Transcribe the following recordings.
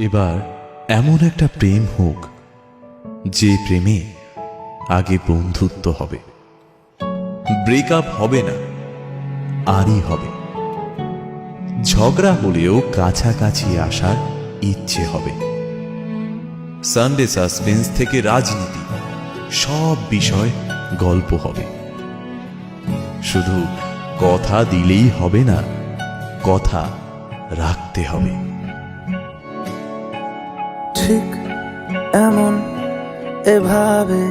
এবার এমন একটা প্রেম হোক যে প্রেমে আগে বন্ধুত্ব হবে, ব্রেকআপ হবে না, আরই হবে। ঝগড়া হলেও কাছাকাছি আসার ইচ্ছে হবে। সানডে সাসপেন্স থেকে রাজনীতি, সব বিষয় গল্প হবে। শুধু কথা দিলেই হবে না, কথা রাখতে হবে। ঠিক এমন এভাবে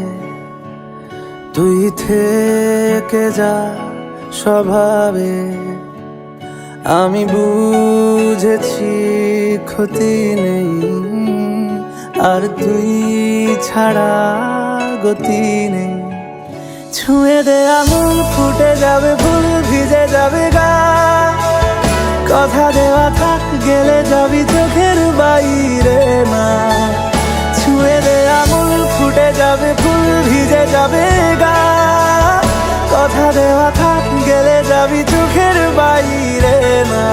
তুই থেকে যা স্বভাবে, আমি বুঝেছি ক্ষতি নেই, আর তুই ছাড়া গতি নেই। ছুঁয়ে দে আঙুল, ফুটে যাবে ফুল, ভিজে যাবে গা। কথা দেওয়া থাক, গেলে যাবি চোখের বাইরে না। ছুঁয়ে দে আঙুল, ফুটে যাবে ফুল, ভিজে যাবে গা। কথা দেওয়া থাক, গেলে যাবি চোখের বাইরে না।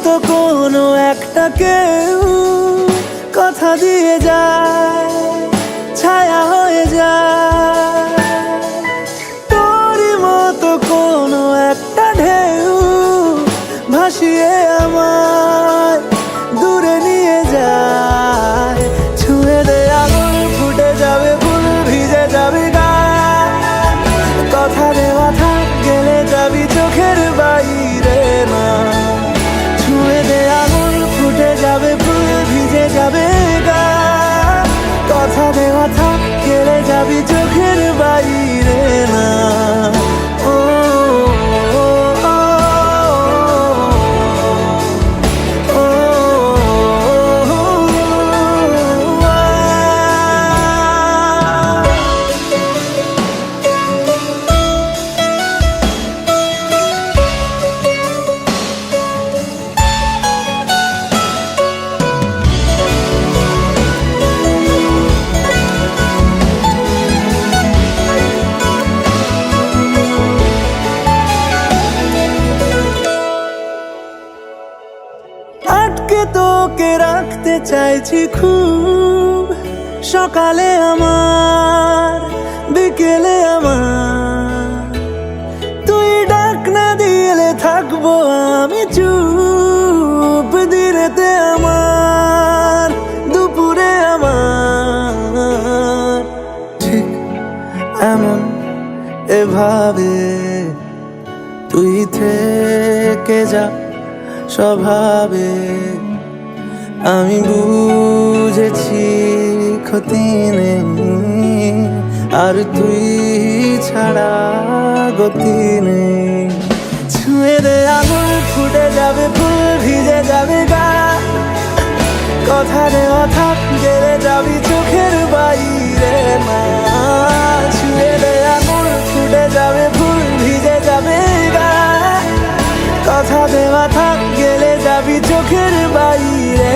তো কোনো একটা কেউ কথা দিয়ে যায়, ছায়া হয়ে যায়। তোরই মতো কোনো একটা ঢেউ ভাসিয়ে আমায় দূরে নিয়ে যায়। ছুঁয়ে দে আঙুল, ফুটে যাবে ফুল, ভিজে যাবে গা। কথা দেওয়া থাক, গেলে যাবি চোখের বাইরে না। যাবে ফুল, ভিজে যাবে গা। কথা দেওয়া থাক, গেলে যাবি চোখের বাইরে না। তোকে রাখতে চাইছি খুব, সকালে আমার, বিকেলে আমার। তুই ডাক না দিলে থাকবো আমি চুপ, দিনেতে আমার, দুপুরে আমার। ঠিক এমন এভাবে তুই থেকে যা স্বভাবে, আমি বুঝেছি ক্ষতি নেই, আর তুই ছাড়া গতি নেই। ছুঁয়ে দে আঙুল, ফুটে যাবে ফুল, ভিজে যাবে গা। কথা দেওয়া থাক, গেলে যাবি চোখের বাইরে না। ছুঁয়ে দে আঙুল, ফুটে যাবে ফুল, ভিজে যাবে গা। কথা দেওয়া থাক, গেলে যাবি চোখের বাইরে